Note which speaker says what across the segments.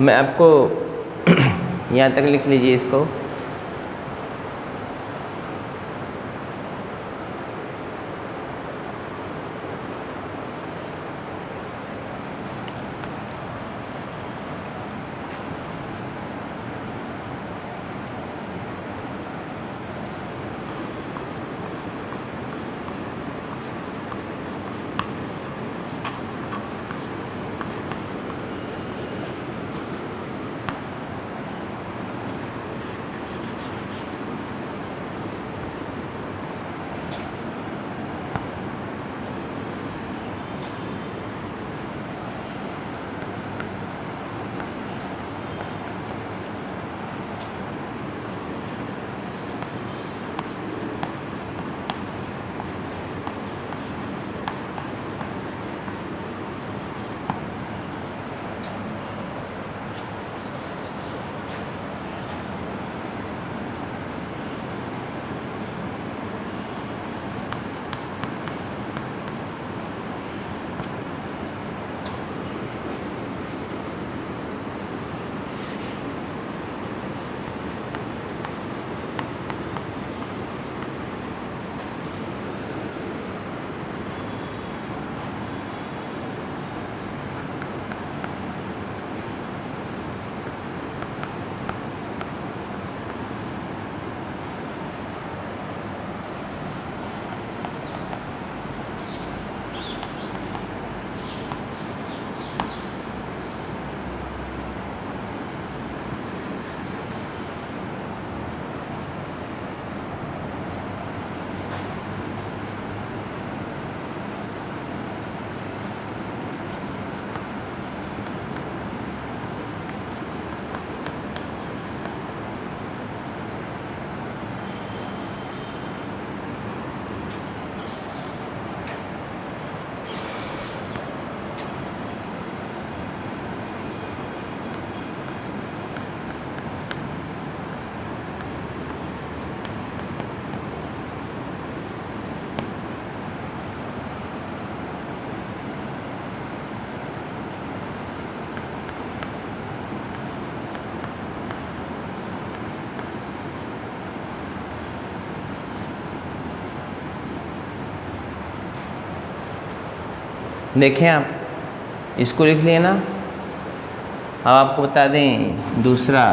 Speaker 1: मैं आपको यहाँ तक लिख लीजिए इसको। देखें आप इसको लिख लिए ना। अब आपको बता दें दूसरा,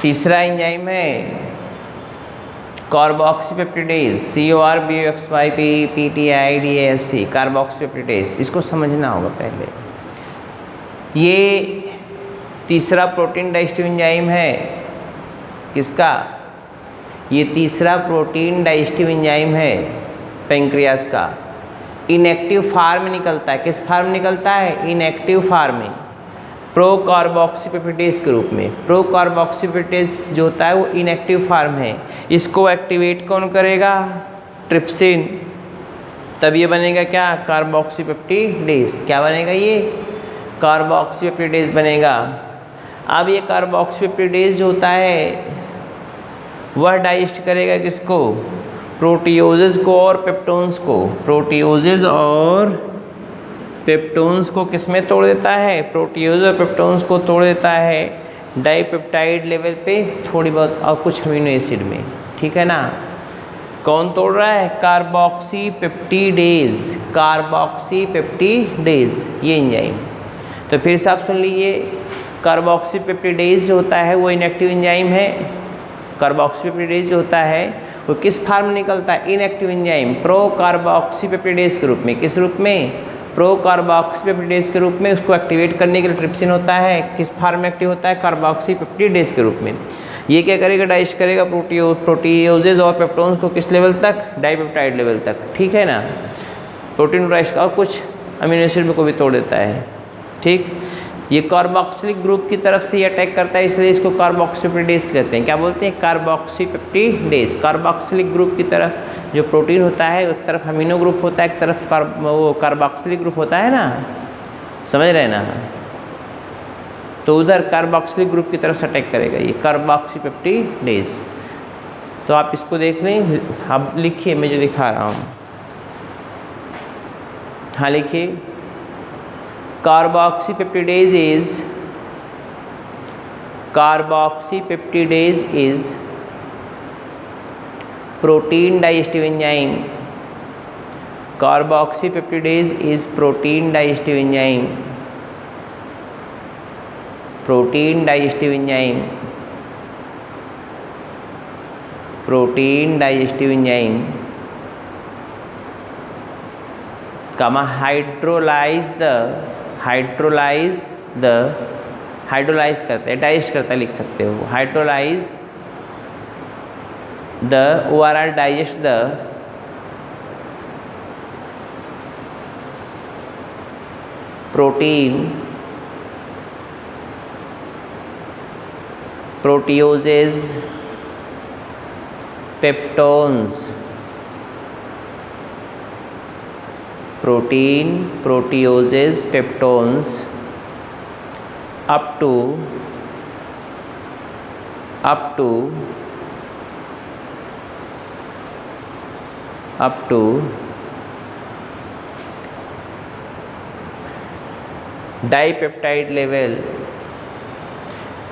Speaker 1: तीसरा एंजाइम है कार्बोक्सीपेप्टिडेज, CORBOXYPPTIDASC, कार्बोक्सीपेप्टिडेज। इसको समझना होगा पहले। ये तीसरा प्रोटीन डाइजेस्टिव एंजाइम है। किसका? ये तीसरा प्रोटीन डाइजेस्टिव एंजाइम है पेंक्रियास का। इनएक्टिव फार्म निकलता है। किस फार्म निकलता है? इनएक्टिव फार्म में, प्रोकार्बोक्सीपेप्टिडेज के रूप में। प्रोकार्बोक्सीपेप्टिडेज जो होता है वो इनएक्टिव फार्म है। इसको एक्टिवेट कौन करेगा? ट्रिप्सिन। तब ये बनेगा क्या? कार्बोक्सीपेप्टिडेज। क्या बनेगा ये? कार्बोक्सीपेप्टिडेज बनेगा। अब ये कार्बोक्सीपेप्टिडेज जो होता है वह डाइजेस्ट करेगा किसको? प्रोटियोजेज को और पेप्टोन्स को। प्रोटियोजेज और पेप्टोन्स को किस में तोड़ देता है? प्रोटियोज और पेप्टोन्स को तोड़ देता है डाइपेप्टाइड लेवल पे, थोड़ी बहुत और कुछ अमीनो एसिड में। ठीक है ना? कौन तोड़ रहा है? कार्बोक्सीपेप्टिडेज। कार्बोक्सीपेप्टिडेज ये एंजाइम। तो फिर से आप सुन लीजिए, कार्बोक्सीपेप्टिडेज जो होता है वो इनएक्टिव एंजाइम है। कार्बोक्सीपेप्टिडेज जो होता है वो किस फार्म में निकलता है? इनएक्टिव एंजाइम प्रोकार्बोक्सीपेप्टिडेज के रूप में। किस रूप में? प्रोकार्बोक्सीपेप्टिडेज के रूप में। उसको एक्टिवेट करने के लिए ट्रिप्सिन होता है। किस फार्म में एक्टिव होता है? कार्बोक्सीपेप्टिडेज के रूप में। ये क्या करेगा, डाइजेस्ट करेगा प्रोटीओजेज और पेप्टोन्स को किस लेवल तक, डाइपेप्टाइड लेवल तक, ठीक है ना। प्रोटीन डाइजेस्ट और कुछ अमीनो एसिड को भी तोड़ देता है, ठीक। ये कार्बोक्सिलिक ग्रुप की तरफ से ये अटैक करता है, इसलिए इसको कार्बोक्सीपेप्टिडेज कहते हैं। क्या बोलते हैं, कार्बोक्सीपेप्टिडेज। कार्बोक्सिलिक ग्रुप की तरफ जो प्रोटीन होता है, एक तरफ अमीनो ग्रुप होता है, एक तरफ वो कार्बोक्सिलिक ग्रुप होता है ना, समझ रहे हैं ना। तो उधर कार्बोक्सिलिक ग्रुप की तरफ से अटैक करेगा ये कार्बोक्सीपेप्टिडेज। तो आप इसको देख लें, अब लिखिए, मैं जो दिखा रहा हूँ, हाँ लिखिए। Carboxypeptidase is protein digestive enzyme. Carboxypeptidase is protein digestive enzyme. Protein digestive enzyme. Protein digestive enzyme comma hydrolyse करता है, डाइजेस्ट करता है, लिख सकते हो। Hydrolyse the ORR digest the protein proteoses peptones. Protein proteoses peptones up to dipeptide level,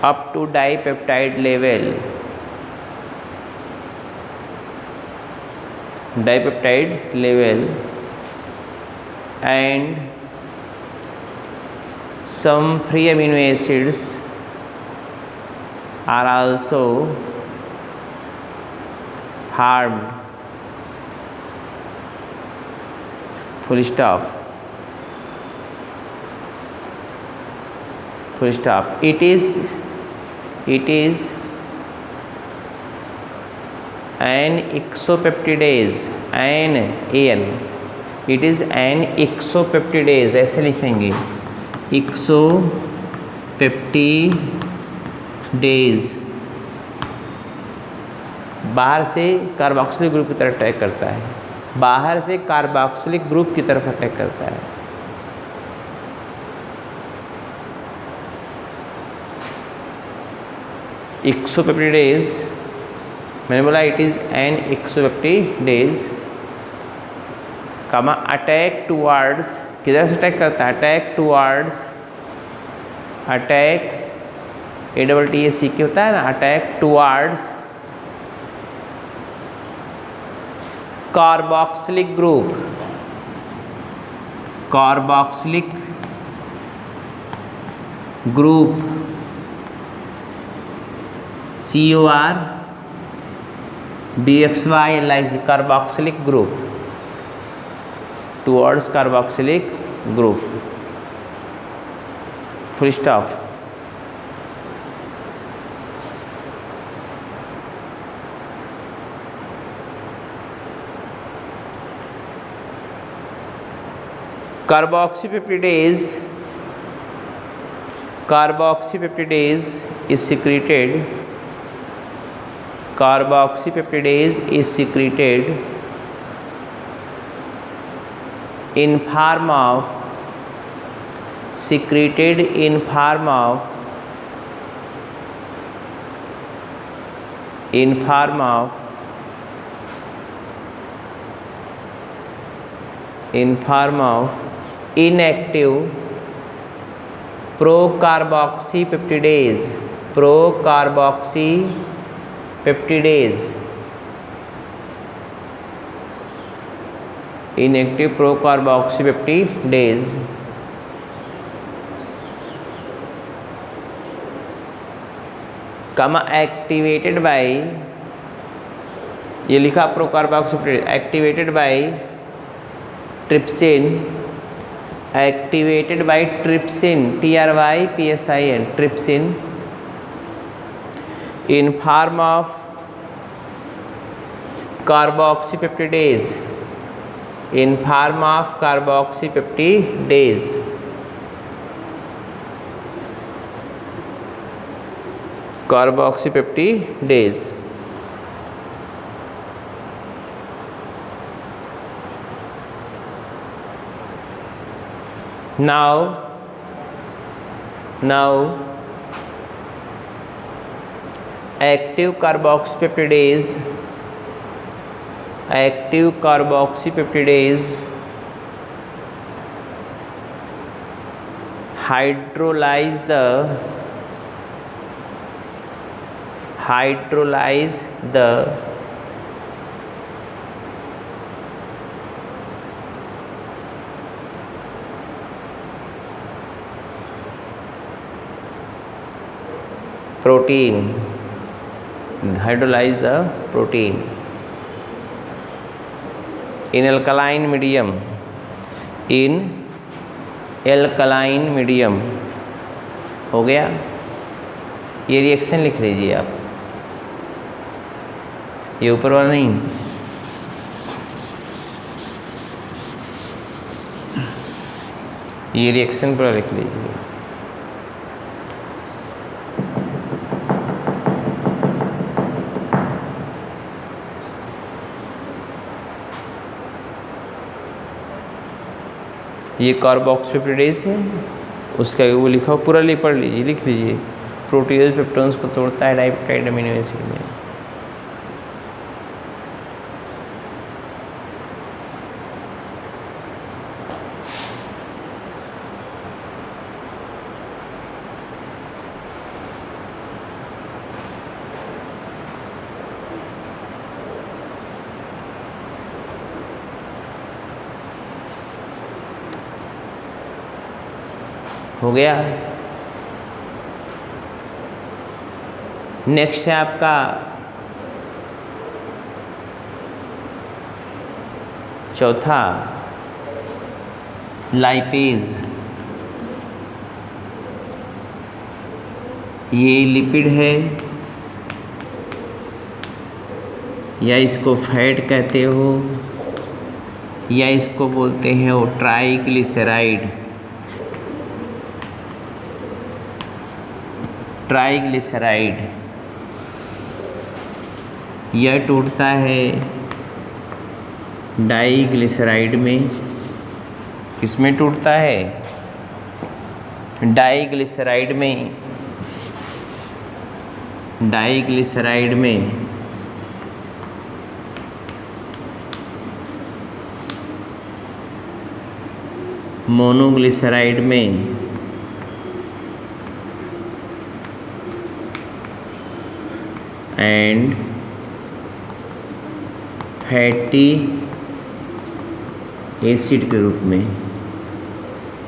Speaker 1: up to dipeptide level and some free amino acids are also formed. Full stop. It is an exopeptidase, it is an exopeptidase, ऐसे लिखेंगे, एक्सोपेप्टिडेज। बाहर से carboxylic group की तरफ attack करता है, बाहर से कार्बोक्सिलिक ग्रुप की तरफ अटैक करता है। एक्सोपेप्टिडेज, मैंने बोला इट इज एन एक्सोपेप्टिडेज कमा अटैक टुवर्ड्स, किधर से अटैक करता है, अटैक टुवर्ड्स, अटैक ATTAC के होता है ना, attack towards carboxylic group, CORBXYLIC, carboxylic group, towards carboxylic group, full stop. Carboxypeptidase is secreted in form of inactive procarboxypeptidase, inactive procarboxypeptidase comma activated by, ये लिखा procarboxypeptidase, activated by trypsin, TRYPSIN, trypsin in form of carboxypeptidase, in form of carboxypeptidase. Carboxypeptidase. Now active carboxypeptidase hydrolyze the protein, hydrolyze the protein in alkaline medium, हो गया। ये reaction लिख लीजिए आप, ये ऊपर वाला नहीं, ये रिएक्शन पूरा लिख लीजिए। ये कार्बोक्सिपेप्टिडेज है, उसका वो लिखा पूरा पढ़ लीजिए, लिख लीजिए। प्रोटीज पेप्टोन्स को तोड़ता है डाइपेप्टाइड अमीनो एसिड में। हो गया। नेक्स्ट है आपका चौथा लाइपेज। ये लिपिड है या इसको फैट कहते हो या इसको बोलते हैं वो ट्राइग्लिसराइड। यह टूटता है डाइग्लिसराइड में। किसमें टूटता है? डाइग्लिसराइड में। मोनोग्लिसराइड में। एंड फैटी एसिड के रूप में।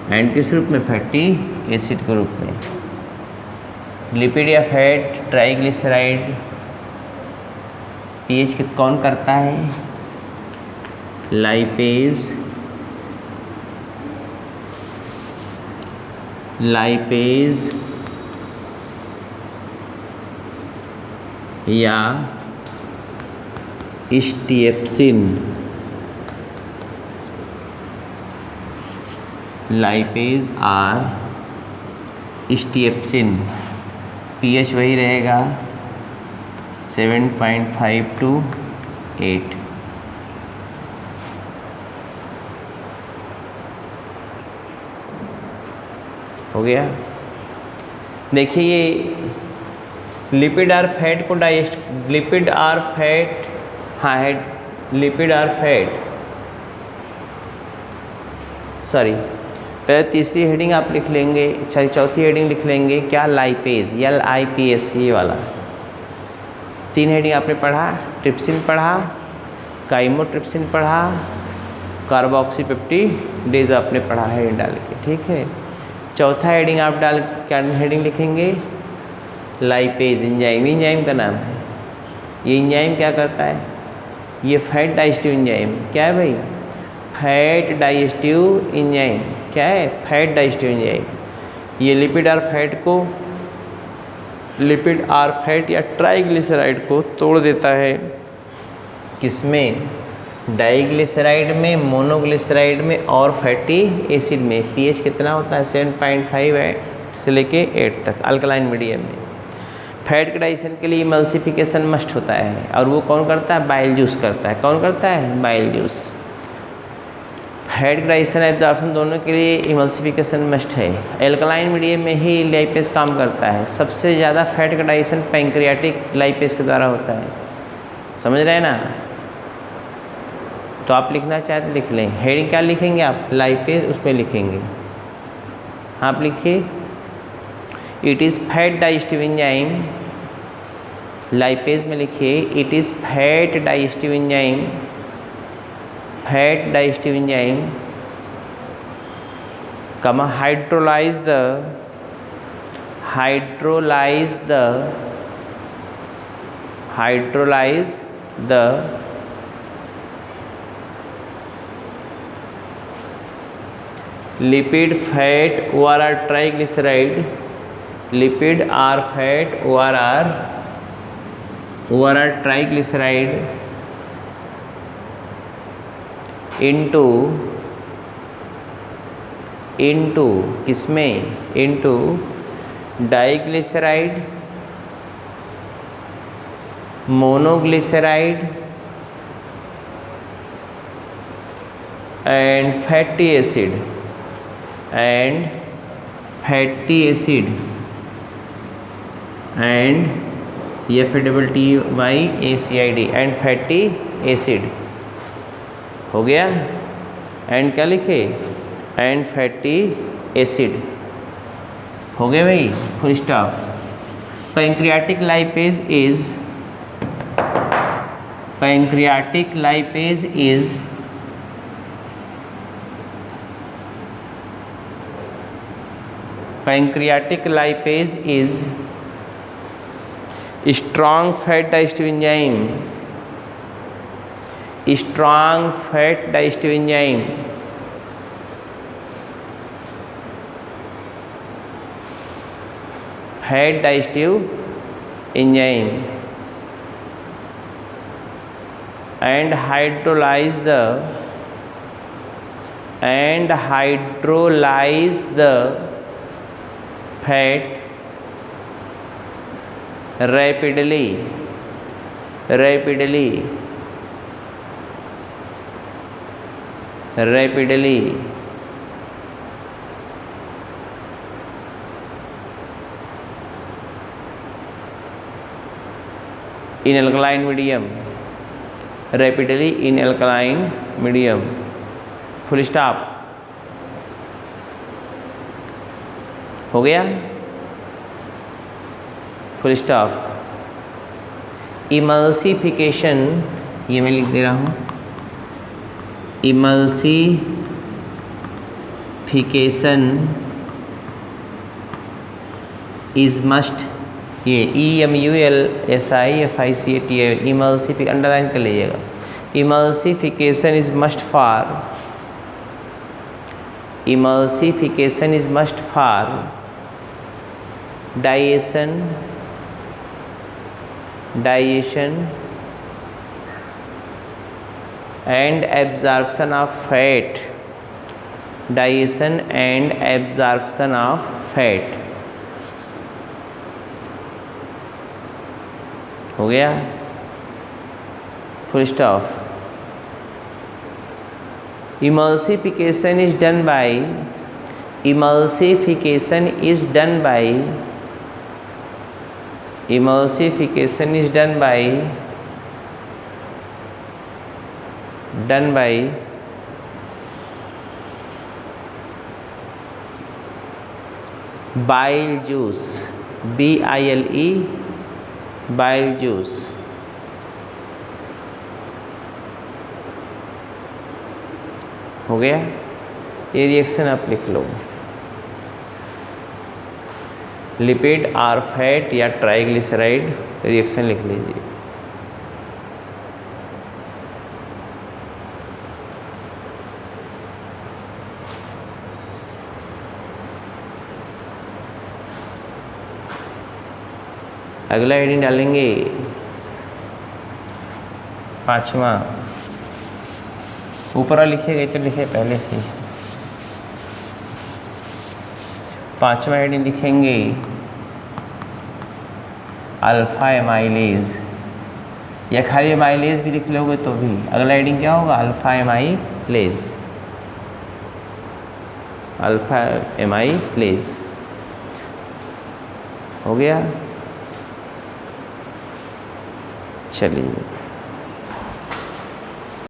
Speaker 1: एंड किस रूप में? फैटी एसिड के रूप में। लिपिड या फैट ट्राइग्लिसराइड पीएच कौन करता है? लाइपेज या steapsin. Lipase or steapsin. PH वही रहेगा 7.5 to 8। हो गया। देखिए ये लिपिड आर फैट को डाइजेस्ट, लिपिड आर फैट, हाँ है लिपिड आर फैट, सॉरी पहले तीसरी हेडिंग आप लिख लेंगे, चौथी हेडिंग लिख लेंगे क्या? लाइपेज, LIPS, ये वाला। 3 हेडिंग आपने पढ़ा, ट्रिप्सिन पढ़ा, काइमोट्रिप्सिन पढ़ा, कार्बोक्सीपेप्टिडेज आपने पढ़ा है डाल के, ठीक है। चौथा हेडिंग आप डाल क्या हेडिंग लिखेंगे? लाइपेज एंजाइम का नाम है। ये एंजाइम क्या करता है? ये फैट डाइजेस्टिव एंजाइम। क्या है भाई? Fat digestive enzyme. क्या है? Fat digestive enzyme. ये लिपिड और फैट को लिपिड आर फैट या ट्राइग्लिसराइड को तोड़ देता है। किसमें? डाइग्लिसराइड में, मोनोग्लिसराइड में और फैटी एसिड में। पीएच कितना होता है? 7.5 से लेके 8 तक अल्कलाइन मीडियम में। फैट के डाइजेशन के लिए इमल्सिफिकेशन मस्ट होता है, और वो कौन करता है? बाइल जूस करता है। कौन करता है? Bile juice. Fat digestion absorption दोनों के लिए इमल्सिफिकेशन मस्ट है। एल्कलाइन मीडियम में ही लाइपेज काम करता है। सबसे ज़्यादा फैट का डाइजेशन पैंक्रियाटिक लाइपेज के द्वारा होता है। समझ रहे हैं ना? तो आप लिखना चाहे तो लिख लें। हेडिंग क्या लिखेंगे आप? लाइपेज, उसमें लिखेंगे। आप लिखिए, it is fat digestive enzyme. Lipase में लिखिए, it is fat digestive enzyme, fat digestive enzyme, comma hydrolyse the lipid fat ORR triglyceride, lipid or fat ORR triglyceride into किसमें? into diglyceride, monoglyceride and fatty acid and FATTY and fatty acid हो गया। And क्या लिखे? And fatty acid हो गया भाई, full stop. Pancreatic lipase is Pancreatic lipase is strong fat digestive enzyme, fat digestive enzyme and hydrolyze the fat rapidly in alkaline medium, full stop हो गया, full stop. Emulsification, ये मैं लिख दे रहा हूँ, इमल्सिफिकेशन इज मस्ट, ये EMULSIFICAT, इमल्सिफिक underline कर लीजिएगा। Emulsification is must for digestion and absorption of fat, हो गया, full stop. Emulsification is done by bile juice, BILE, bile juice। हो गया, ये रिएक्शन आप लिख लो। लिपिड आर फैट या ट्राइग्लिसराइड रिएक्शन लिख लीजिए। अगला हेडिंग डालेंगे 5वां, ऊपर लिखेगा तो लिखे पहले से। 5वां हेडिंग लिखेंगे अल्फा एमाइलेज, या खाली एमाइलेज भी लिख लोगे तो भी। अगला हेडिंग क्या होगा? अल्फा एमाइलेज, अल्फा एमाइलेज हो गया। चलिए